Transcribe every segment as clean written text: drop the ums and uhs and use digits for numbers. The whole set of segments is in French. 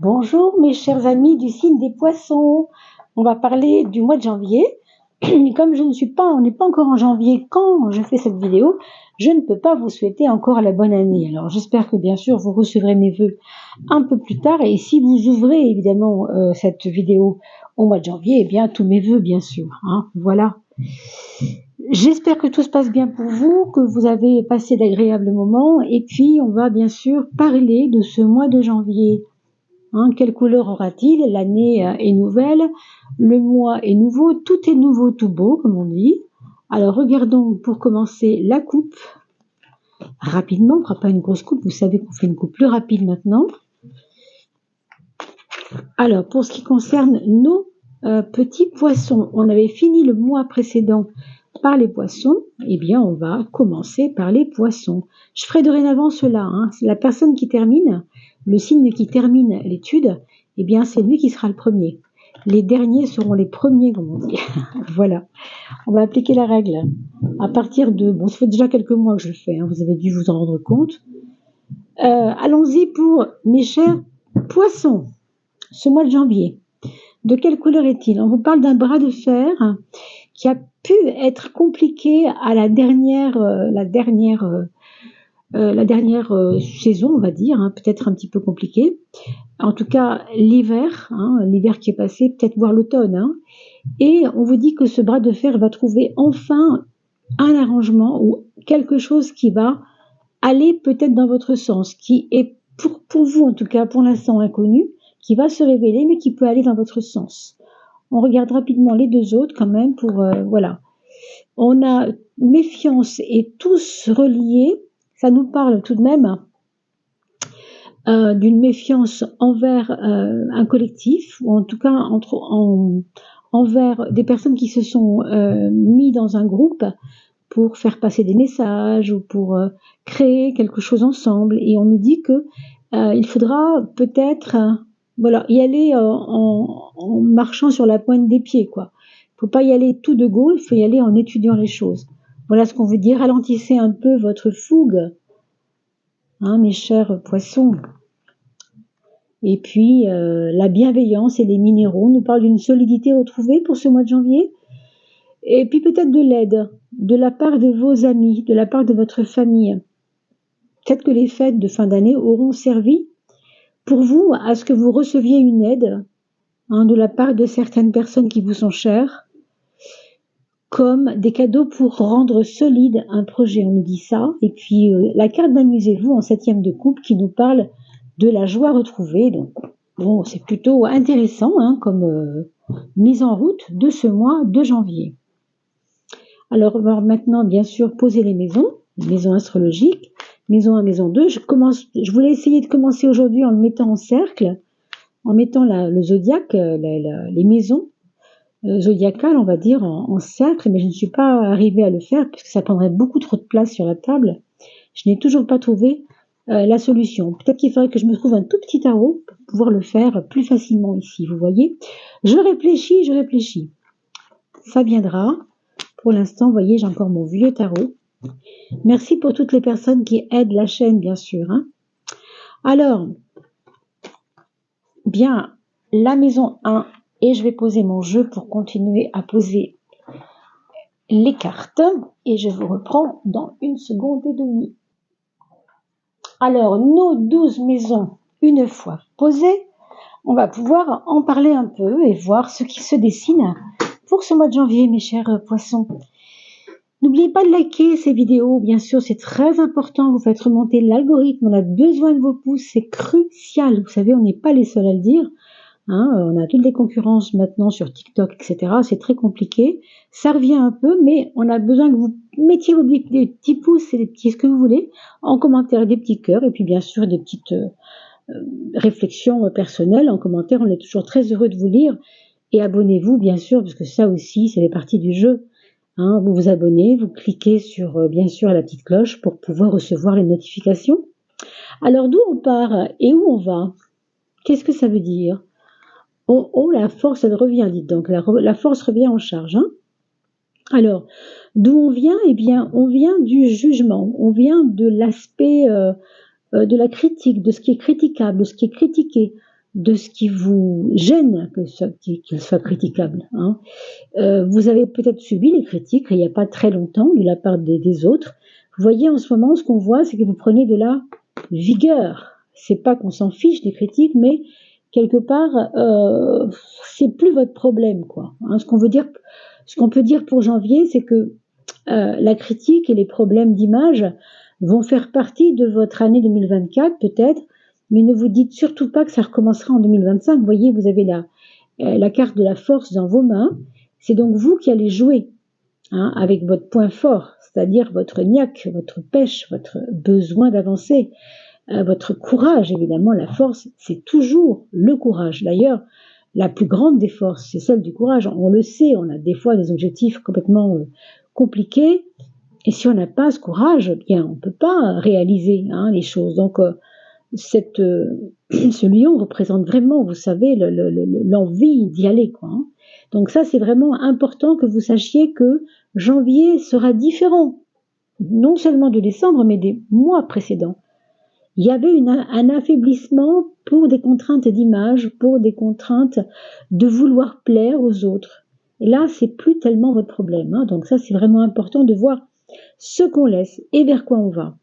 Bonjour mes chers amis du signe des poissons. On va parler du mois de janvier. Comme on n'est pas encore en janvier quand je fais cette vidéo, je ne peux pas vous souhaiter encore la bonne année. Alors j'espère que bien sûr vous recevrez mes vœux un peu plus tard, et si vous ouvrez évidemment cette vidéo au mois de janvier, eh bien tous mes vœux bien sûr. Voilà. J'espère que tout se passe bien pour vous, que vous avez passé d'agréables moments, et puis on va bien sûr parler de ce mois de janvier. Quelle couleur aura-t-il? L'année est nouvelle, le mois est nouveau, tout est nouveau, tout beau, comme on dit. Alors regardons pour commencer la coupe. Rapidement, on ne fera pas une grosse coupe, vous savez qu'on fait une coupe plus rapide maintenant. Alors pour ce qui concerne nos petits poissons, on avait fini le mois précédent par les poissons, eh bien on va commencer par les poissons. Je ferai dorénavant cela, la personne qui termine, le signe qui termine l'étude, eh bien c'est lui qui sera le premier. Les derniers seront les premiers, comme on dit. Voilà, on va appliquer la règle. À partir de, ça fait déjà quelques mois que je le fais, vous avez dû vous en rendre compte. Allons-y pour mes chers poissons. Ce mois de janvier, de quelle couleur est-il? On vous parle d'un bras de fer qui a pu être compliqué à la dernière saison, on va dire, peut-être un petit peu compliqué. En tout cas, l'hiver qui est passé, peut-être voir l'automne. Et on vous dit que ce bras de fer va trouver enfin un arrangement ou quelque chose qui va aller peut-être dans votre sens, qui est pour vous, en tout cas pour l'instant inconnu, qui va se révéler, mais qui peut aller dans votre sens. On regarde rapidement les deux autres quand même pour, voilà. On a méfiance et tous reliés. Ça nous parle tout de même d'une méfiance envers un collectif, ou en tout cas envers des personnes qui se sont mis dans un groupe pour faire passer des messages ou pour créer quelque chose ensemble. Et on nous dit que il faudra peut-être y aller en marchant sur la pointe des pieds, quoi. Il faut pas y aller tout de go, il faut y aller en étudiant les choses. Voilà ce qu'on veut dire. Ralentissez un peu votre fougue, mes chers poissons. Et puis la bienveillance et les minéraux nous parlent d'une solidité retrouvée pour ce mois de janvier. Et puis peut-être de l'aide de la part de vos amis, de la part de votre famille. Peut-être que les fêtes de fin d'année auront servi pour vous à ce que vous receviez une aide de la part de certaines personnes qui vous sont chères, comme des cadeaux pour rendre solide un projet, on nous dit ça. Et puis la carte d'Amusez-vous en 7e de coupe qui nous parle de la joie retrouvée. Donc bon, c'est plutôt intéressant comme mise en route de ce mois de janvier. Alors, on va maintenant, bien sûr, poser les maisons astrologiques, maison 1, maison 2. Je voulais essayer de commencer aujourd'hui en le mettant en cercle, en mettant le zodiaque, les maisons zodiacales, on va dire, en cercle, mais je ne suis pas arrivée à le faire puisque ça prendrait beaucoup trop de place sur la table. Je n'ai toujours pas trouvé la solution. Peut-être qu'il faudrait que je me trouve un tout petit tarot pour pouvoir le faire plus facilement ici, vous voyez. Je réfléchis. Ça viendra. Pour l'instant, vous voyez, j'ai encore mon vieux tarot. Merci pour toutes les personnes qui aident la chaîne, bien sûr. Alors, bien, la maison 1, et je vais poser mon jeu pour continuer à poser les cartes. Et je vous reprends dans 1 seconde et demie. Alors, nos 12 maisons, une fois posées, on va pouvoir en parler un peu et voir ce qui se dessine pour ce mois de janvier, mes chers poissons. N'oubliez pas de liker ces vidéos, bien sûr, c'est très important, vous faites remonter l'algorithme, on a besoin de vos pouces, c'est crucial. Vous savez, on n'est pas les seuls à le dire. On a toutes les concurrences maintenant sur TikTok, etc. C'est très compliqué. Ça revient un peu, mais on a besoin que vous mettiez des petits pouces et des petits, ce que vous voulez, en commentaire, des petits cœurs, et puis bien sûr des petites réflexions personnelles en commentaire. On est toujours très heureux de vous lire. Et abonnez-vous, bien sûr, parce que ça aussi, c'est les parties du jeu. Vous vous abonnez, vous cliquez sur, bien sûr, la petite cloche pour pouvoir recevoir les notifications. Alors, d'où on part et où on va? Qu'est-ce que ça veut dire? Oh, la force, elle revient, dites donc. La force revient en charge. Alors, d'où on vient? Eh bien, on vient du jugement. On vient de l'aspect de la critique, de ce qui est critiquable, de ce qui est critiqué, de ce qui vous gêne qu'il soit critiquable. Hein. Vous avez peut-être subi les critiques il n'y a pas très longtemps de la part des autres. Vous voyez en ce moment, ce qu'on voit, c'est que vous prenez de la vigueur. C'est pas qu'on s'en fiche des critiques, mais quelque part, c'est plus votre problème, quoi. Hein, ce qu'on peut dire pour janvier, c'est que la critique et les problèmes d'image vont faire partie de votre année 2024, peut-être, mais ne vous dites surtout pas que ça recommencera en 2025. Vous voyez, vous avez la carte de la force dans vos mains. C'est donc vous qui allez jouer hein, avec votre point fort, c'est-à-dire votre niaque, votre pêche, votre besoin d'avancer, votre courage. Évidemment, la force, c'est toujours le courage. D'ailleurs, la plus grande des forces, c'est celle du courage. On le sait, on a des fois des objectifs complètement compliqués, et si on n'a pas ce courage, eh bien, on ne peut pas réaliser hein, les choses. Donc, ce lion représente vraiment, vous savez, l'envie d'y aller, quoi. Hein. Donc ça, c'est vraiment important que vous sachiez que janvier sera différent, non seulement de décembre, mais des mois précédents. Il y avait un affaiblissement pour des contraintes d'image, pour des contraintes de vouloir plaire aux autres. Et là, c'est plus tellement votre problème. Hein. Donc ça, c'est vraiment important de voir ce qu'on laisse et vers quoi on va.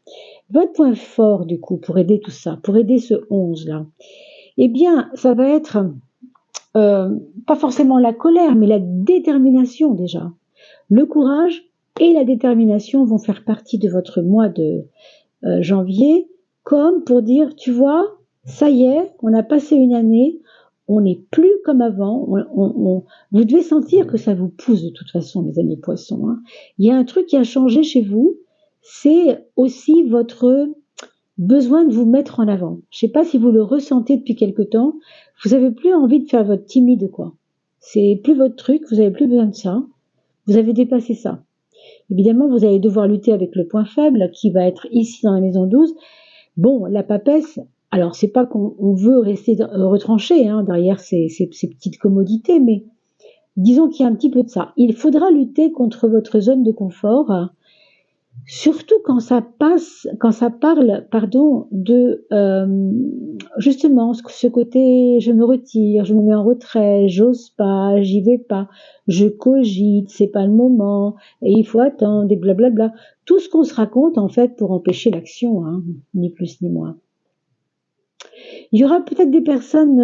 Votre point fort, du coup, pour aider tout ça, pour aider ce 11-là, eh bien, ça va être pas forcément la colère, mais la détermination déjà. Le courage et la détermination vont faire partie de votre mois de janvier, comme pour dire, tu vois, ça y est, on a passé une année, on n'est plus comme avant, vous devez sentir que ça vous pousse de toute façon, mes amis poissons. Hein. Il y a un truc qui a changé chez vous, c'est aussi votre besoin de vous mettre en avant. Je ne sais pas si vous le ressentez depuis quelque temps, vous n'avez plus envie de faire votre timide, quoi. C'est plus votre truc, vous n'avez plus besoin de ça, vous avez dépassé ça. Évidemment, vous allez devoir lutter avec le point faible qui va être ici dans la maison 12. Bon, la papesse, alors c'est pas qu'on veut rester retranché hein, derrière ces petites commodités, mais disons qu'il y a un petit peu de ça. Il faudra lutter contre votre zone de confort, surtout quand ça parle, de justement ce côté je me retire, je me mets en retrait, j'ose pas, j'y vais pas, je cogite, c'est pas le moment, et il faut attendre, et blablabla. Tout ce qu'on se raconte en fait pour empêcher l'action, hein, ni plus ni moins. Il y aura peut-être des personnes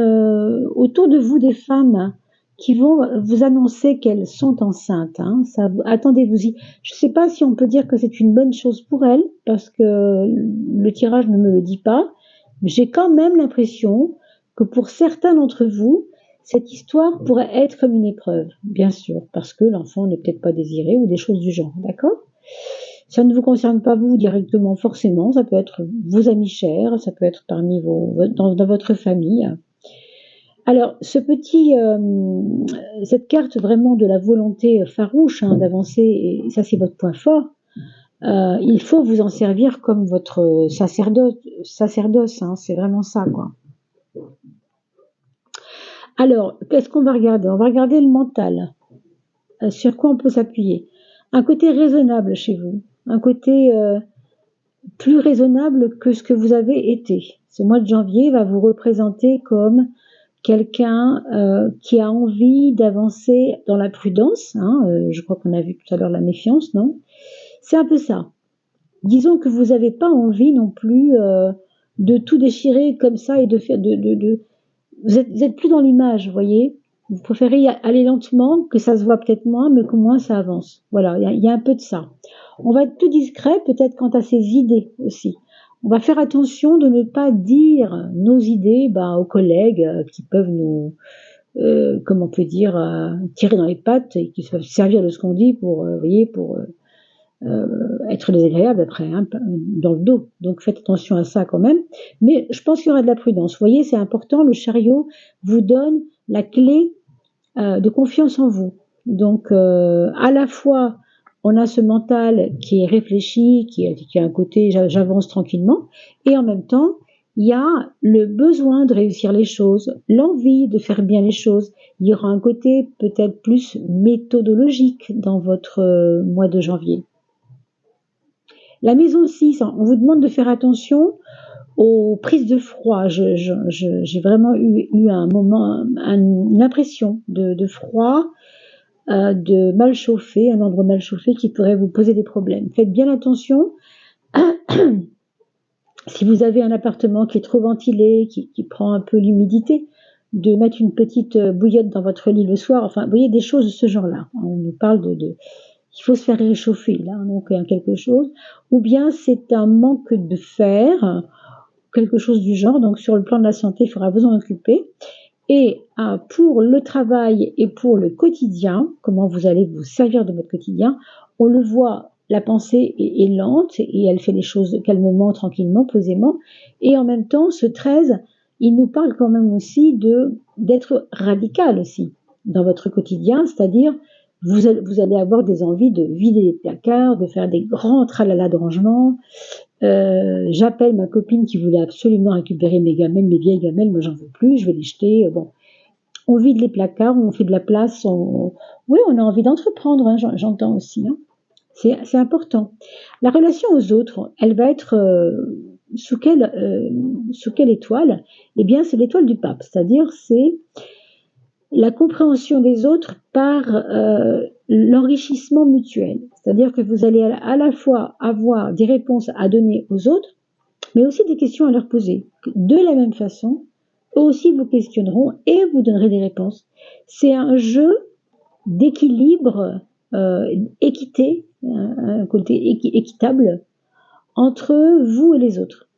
autour de vous, des femmes, qui vont vous annoncer qu'elles sont enceintes. Hein. Attendez-vous-y. Je ne sais pas si on peut dire que c'est une bonne chose pour elles, parce que le tirage ne me le dit pas. Mais j'ai quand même l'impression que pour certains d'entre vous, cette histoire pourrait être comme une épreuve, bien sûr, parce que l'enfant n'est peut-être pas désiré ou des choses du genre, d'accord ? Ça ne vous concerne pas vous directement forcément, ça peut être vos amis chers, ça peut être parmi dans votre famille. Alors, cette carte vraiment de la volonté farouche hein, d'avancer, et ça c'est votre point fort, il faut vous en servir comme votre sacerdoce, hein, c'est vraiment ça, quoi. Alors, qu'est-ce qu'on va regarder ? On va regarder le mental, sur quoi on peut s'appuyer. Un côté raisonnable chez vous, un côté plus raisonnable que ce que vous avez été. Ce mois de janvier va vous représenter comme quelqu'un qui a envie d'avancer dans la prudence, hein, je crois qu'on a vu tout à l'heure la méfiance, non ? C'est un peu ça. Disons que vous n'avez pas envie non plus de tout déchirer comme ça et de faire vous êtes plus dans l'image, vous voyez ? Vous préférez aller lentement, que ça se voit peut-être moins, mais qu'au moins ça avance. Voilà, il y a un peu de ça. On va être plus discret peut-être quant à ses idées aussi. On va faire attention de ne pas dire nos idées aux collègues qui peuvent nous, comme on peut dire, tirer dans les pattes et qui peuvent servir de ce qu'on dit pour être désagréable après, hein, dans le dos. Donc faites attention à ça quand même. Mais je pense qu'il y aura de la prudence. Vous voyez, c'est important. Le chariot vous donne la clé de confiance en vous. Donc à la fois on a ce mental qui est réfléchi, qui a un côté j'avance tranquillement, et en même temps, il y a le besoin de réussir les choses, l'envie de faire bien les choses. Il y aura un côté peut-être plus méthodologique dans votre mois de janvier. La maison 6, on vous demande de faire attention aux prises de froid. J'ai vraiment eu un moment, une impression de froid, de mal chauffé, un endroit mal chauffé qui pourrait vous poser des problèmes. Faites bien attention. Si vous avez un appartement qui est trop ventilé, qui prend un peu l'humidité, de mettre une petite bouillotte dans votre lit le soir. Enfin, vous voyez, des choses de ce genre-là. On nous parle il faut se faire réchauffer, là, donc quelque chose. Ou bien c'est un manque de fer, quelque chose du genre. Donc sur le plan de la santé, il faudra vous en occuper. Et pour le travail et pour le quotidien, comment vous allez vous servir de votre quotidien, on le voit, la pensée est lente et elle fait les choses calmement, tranquillement, posément. Et en même temps, ce 13, il nous parle quand même aussi d'être radical aussi dans votre quotidien, c'est-à-dire vous allez avoir des envies de vider les placards, de faire des grands tralala de rangement. J'appelle ma copine qui voulait absolument récupérer mes gamelles, mes vieilles gamelles, moi j'en veux plus, je vais les jeter. Bon, on vide les placards, on fait de la place, oui, on a envie d'entreprendre, hein, j'entends aussi. Hein. C'est important. La relation aux autres, elle va être sous quelle étoile? Eh bien, c'est l'étoile du pape, c'est-à-dire c'est la compréhension des autres par l'enrichissement mutuel. C'est-à-dire que vous allez à la fois avoir des réponses à donner aux autres, mais aussi des questions à leur poser. De la même façon, eux aussi vous questionneront et vous donnerez des réponses. C'est un jeu d'équilibre, équité, un côté équitable entre vous et les autres.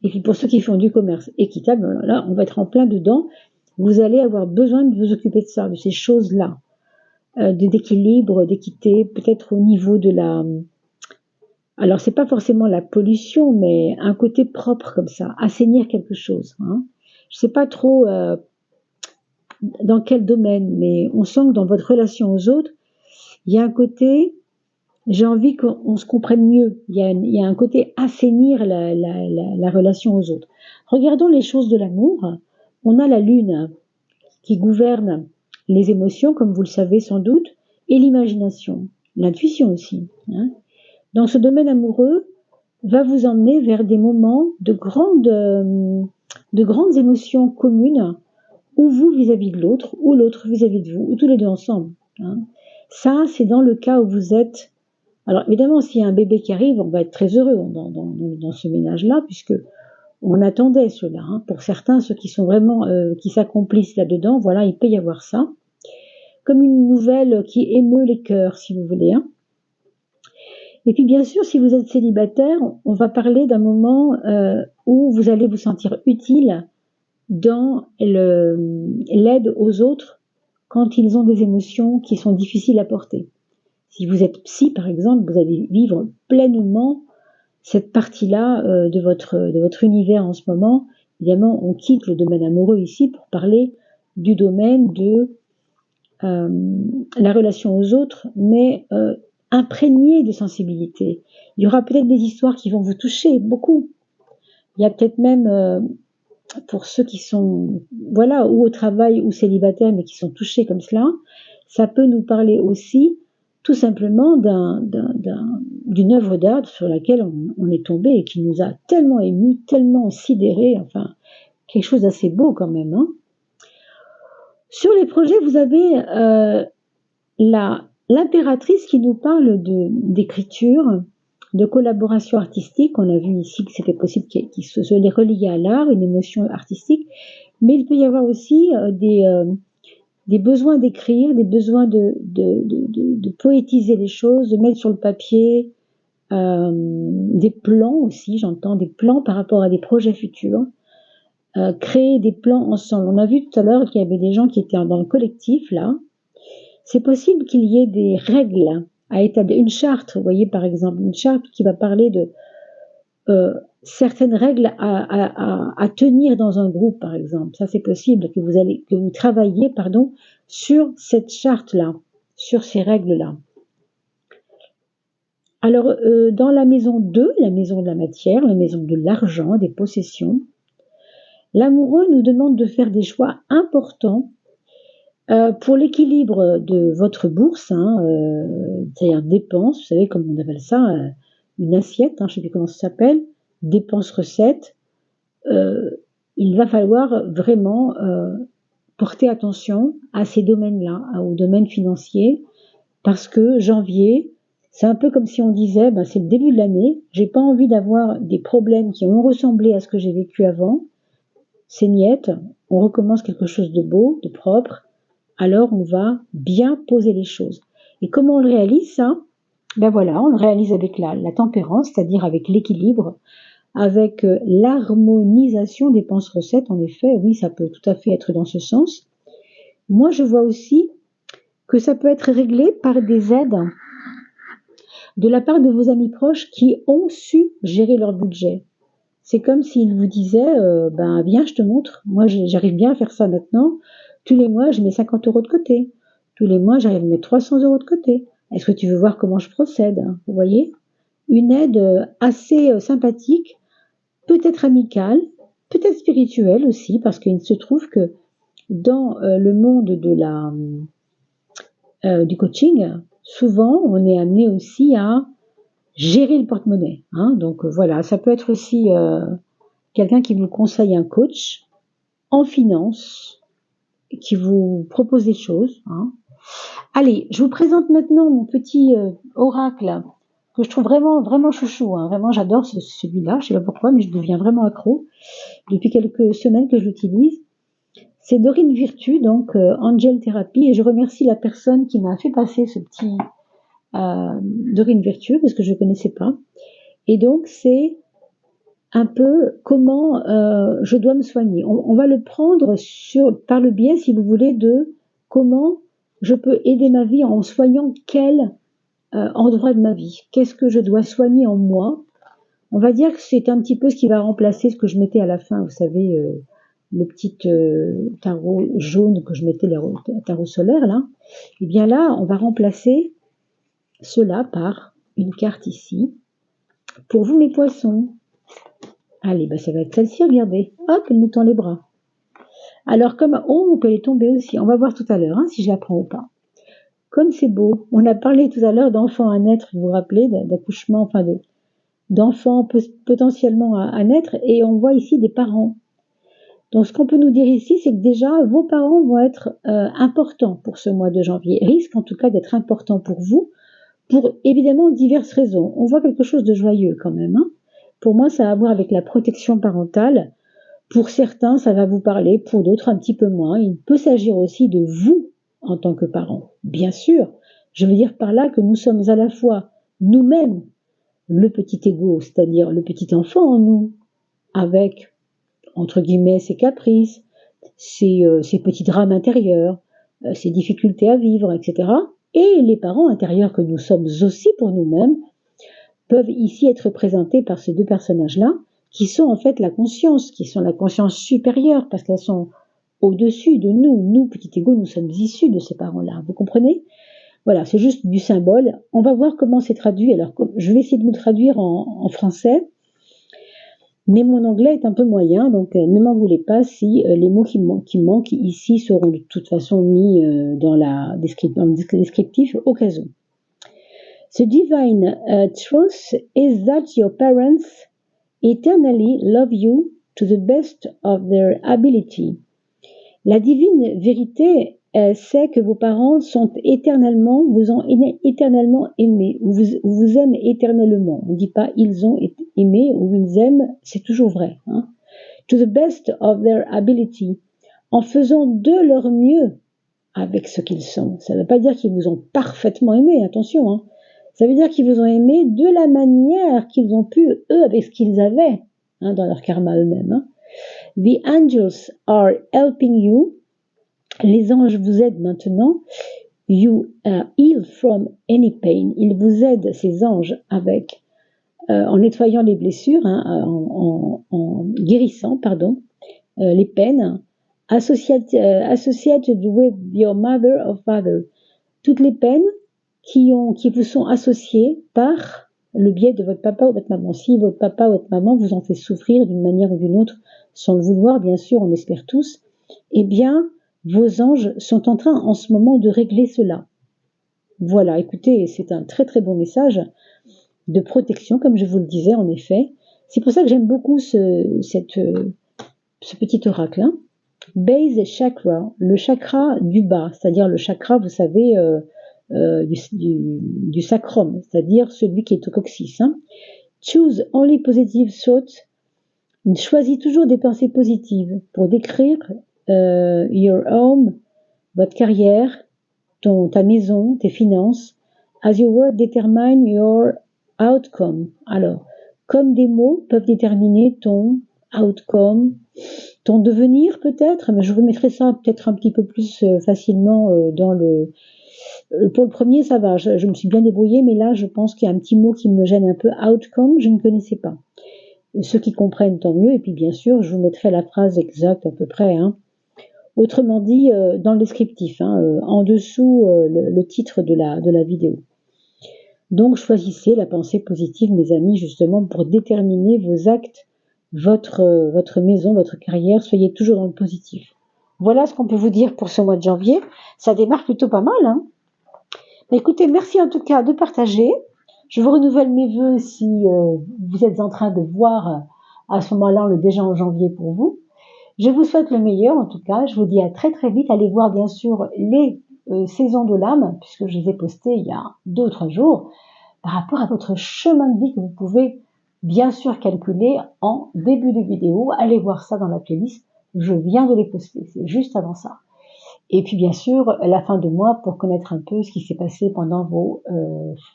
Et puis pour ceux qui font du commerce équitable, là, on va être en plein dedans. Vous allez avoir besoin de vous occuper de ça, de ces choses-là, d'équilibre, d'équité, peut-être au niveau de la... Alors, c'est pas forcément la pollution, mais un côté propre comme ça, assainir quelque chose. Hein. Je sais pas trop dans quel domaine, mais on sent que dans votre relation aux autres, il y a un côté, j'ai envie qu'on se comprenne mieux. Il y a un côté assainir la relation aux autres. Regardons les choses de l'amour. On a la lune qui gouverne les émotions, comme vous le savez sans doute, et l'imagination, l'intuition aussi. Hein. Dans ce domaine amoureux, va vous emmener vers des moments de grandes émotions communes, ou vous vis-à-vis de l'autre, ou l'autre vis-à-vis de vous, ou tous les deux ensemble. Hein. Ça, c'est dans le cas où vous êtes... Alors évidemment, s'il y a un bébé qui arrive, on va être très heureux dans ce ménage-là, puisque on attendait cela. Hein. Pour certains, ceux qui sont vraiment, qui s'accomplissent là-dedans, voilà, il peut y avoir ça. Comme une nouvelle qui émeut les cœurs, si vous voulez. Hein. Et puis bien sûr, si vous êtes célibataire, on va parler d'un moment où vous allez vous sentir utile dans l'aide aux autres quand ils ont des émotions qui sont difficiles à porter. Si vous êtes psy, par exemple, vous allez vivre pleinement cette partie-là de votre univers en ce moment. Évidemment, on quitte le domaine amoureux ici pour parler du domaine de la relation aux autres, mais imprégné de sensibilité. Il y aura peut-être des histoires qui vont vous toucher beaucoup. Il y a peut-être même, pour ceux qui sont, voilà, ou au travail ou célibataires, mais qui sont touchés comme cela, ça peut nous parler aussi tout simplement d'une œuvre d'art sur laquelle on est tombé et qui nous a tellement émus, tellement sidérés, enfin, quelque chose d'assez beau quand même. Hein. Sur les projets, vous avez l'impératrice qui nous parle d'écriture, de collaboration artistique. On a vu ici que c'était possible qu'il se les relier à l'art, une émotion artistique, mais il peut y avoir aussi des besoins d'écrire, des besoins de poétiser les choses, de mettre sur le papier des plans aussi, j'entends des plans par rapport à des projets futurs, créer des plans ensemble. On a vu tout à l'heure qu'il y avait des gens qui étaient dans le collectif là. C'est possible qu'il y ait des règles à établir, une charte, vous voyez par exemple, une charte qui va parler de certaines règles à tenir dans un groupe, par exemple. Ça, c'est possible que vous travailliez, sur cette charte-là, sur ces règles-là. Alors, dans la maison 2, la maison de la matière, la maison de l'argent, des possessions, l'amoureux nous demande de faire des choix importants pour l'équilibre de votre bourse, hein, c'est-à-dire dépenses, vous savez comment on appelle ça, une assiette, hein, je ne sais plus comment ça s'appelle, dépenses-recettes, il va falloir vraiment porter attention à ces domaines-là, au domaine financier, parce que janvier, c'est un peu comme si on disait, ben, c'est le début de l'année, j'ai pas envie d'avoir des problèmes qui ont ressemblé à ce que j'ai vécu avant, c'est niette, on recommence quelque chose de beau, de propre, alors on va bien poser les choses. Et comment on le réalise ça? Ben voilà, on le réalise avec la tempérance, c'est-à-dire avec l'équilibre, avec l'harmonisation dépenses-recettes. En effet, oui, ça peut tout à fait être dans ce sens. Moi, je vois aussi que ça peut être réglé par des aides de la part de vos amis proches qui ont su gérer leur budget. C'est comme s'ils vous disaient, ben viens, je te montre, moi j'arrive bien à faire ça maintenant, tous les mois je mets 50 € de côté, tous les mois j'arrive à mettre 300 € de côté. Est-ce que tu veux voir comment je procède? Vous voyez? Une aide assez sympathique, peut-être amicale, peut-être spirituelle aussi, parce qu'il se trouve que dans le monde du coaching, souvent on est amené aussi à gérer le porte-monnaie. Hein. Donc voilà, ça peut être aussi quelqu'un qui vous conseille un coach en finance, qui vous propose des choses. Hein. Allez, je vous présente maintenant mon petit oracle que je trouve vraiment, vraiment chouchou. Hein. Vraiment, j'adore celui-là. Je ne sais pas pourquoi, mais je deviens vraiment accro depuis quelques semaines que je l'utilise. C'est Dorine Virtue, donc Angel Therapy, et je remercie la personne qui m'a fait passer ce petit Dorine Virtue parce que je ne connaissais pas. Et donc, c'est un peu comment je dois me soigner. On va le prendre par le biais, si vous voulez, de comment je peux aider ma vie en soignant quel endroit de ma vie. Qu'est-ce que je dois soigner en moi? On va dire que c'est un petit peu ce qui va remplacer ce que je mettais à la fin, vous savez, le petit tarot jaune que je mettais, le tarot solaire, là. Et bien là, on va remplacer cela par une carte ici. Pour vous, mes poissons, allez, bah ça va être celle-ci, regardez. Hop, elle nous tend les bras. Alors, comme on peut les tomber aussi. On va voir tout à l'heure hein, si je la prends ou pas. Comme c'est beau. On a parlé tout à l'heure d'enfants à naître, vous vous rappelez, d'accouchement, enfin d'enfants potentiellement à naître. Et on voit ici des parents. Donc, ce qu'on peut nous dire ici, c'est que déjà, vos parents vont être importants pour ce mois de janvier. Risquent en tout cas d'être importants pour vous, pour évidemment diverses raisons. On voit quelque chose de joyeux quand même. Hein. Pour moi, ça a à voir avec la protection parentale. Pour certains, ça va vous parler, pour d'autres, un petit peu moins. Il peut s'agir aussi de vous en tant que parents. Bien sûr, je veux dire par là que nous sommes à la fois nous-mêmes, le petit ego, c'est-à-dire le petit enfant en nous, avec, entre guillemets, ses caprices, ses petits drames intérieurs, ses difficultés à vivre, etc. Et les parents intérieurs que nous sommes aussi pour nous-mêmes peuvent ici être représentés par ces deux personnages-là, qui sont en fait la conscience, qui sont la conscience supérieure, parce qu'elles sont au-dessus de nous. Nous, petit ego, nous sommes issus de ces parents-là. Vous comprenez? Voilà, c'est juste du symbole. On va voir comment c'est traduit. Alors, je vais essayer de vous le traduire en français, mais mon anglais est un peu moyen, donc ne m'en voulez pas si les mots qui manquent ici seront de toute façon mis dans le descriptif au cas où. The divine truth is that your parents eternally love you to the best of their ability. La divine vérité, c'est que vos parents vous ont éternellement aimé, ou vous aiment éternellement. On ne dit pas ils ont aimé ou ils aiment, c'est toujours vrai. Hein. To the best of their ability, en faisant de leur mieux avec ce qu'ils sont. Ça ne veut pas dire qu'ils vous ont parfaitement aimé, attention. Hein. Ça veut dire qu'ils vous ont aimé de la manière qu'ils ont pu, eux, avec ce qu'ils avaient hein, dans leur karma eux-mêmes. Hein. The angels are helping you. Les anges vous aident maintenant. You heal from any pain. Ils vous aident, ces anges, avec en nettoyant les blessures, hein, en guérissant, les peines. Associated with your mother or father. Toutes les peines qui vous sont associées par le biais de votre papa ou votre maman. Si votre papa ou votre maman vous en fait souffrir d'une manière ou d'une autre, sans le vouloir, bien sûr, on espère tous, eh bien, vos anges sont en train en ce moment de régler cela. Voilà, écoutez, c'est un très très bon message de protection, comme je vous le disais en effet. C'est pour ça que j'aime beaucoup cette ce petit oracle. Hein. Base chakra, le chakra du bas, c'est-à-dire le chakra, vous savez, du sacrum, c'est-à-dire celui qui est au coccyx. Hein. Choose only positive thoughts. Choisis toujours des pensées positives pour décrire your home, votre carrière, ta maison, tes finances. As your word determine your outcome. Alors, comme des mots peuvent déterminer ton outcome, ton devenir peut-être, mais je vous mettrai ça peut-être un petit peu plus facilement dans le... Pour le premier, ça va, je me suis bien débrouillée, mais là, je pense qu'il y a un petit mot qui me gêne un peu. Outcome, je ne connaissais pas. Ceux qui comprennent, tant mieux. Et puis, bien sûr, je vous mettrai la phrase exacte à peu près. Hein. Autrement dit, dans le descriptif, hein, en dessous le titre de la vidéo. Donc, choisissez la pensée positive, mes amis, justement, pour déterminer vos actes, votre maison, votre carrière. Soyez toujours dans le positif. Voilà ce qu'on peut vous dire pour ce mois de janvier. Ça démarre plutôt pas mal. Hein. Écoutez, merci en tout cas de partager. Je vous renouvelle mes vœux si vous êtes en train de voir à ce moment-là le déjà en janvier pour vous. Je vous souhaite le meilleur en tout cas. Je vous dis à très très vite. Allez voir bien sûr les saisons de l'âme, puisque je les ai postées il y a 2 ou 3 jours, par rapport à votre chemin de vie que vous pouvez bien sûr calculer en début de vidéo. Allez voir ça dans la playlist. Je viens de les poster, c'est juste avant ça. Et puis bien sûr, la fin de mois pour connaître un peu ce qui s'est passé pendant vos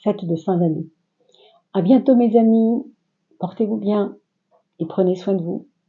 fêtes de fin d'année. À bientôt mes amis, portez-vous bien et prenez soin de vous.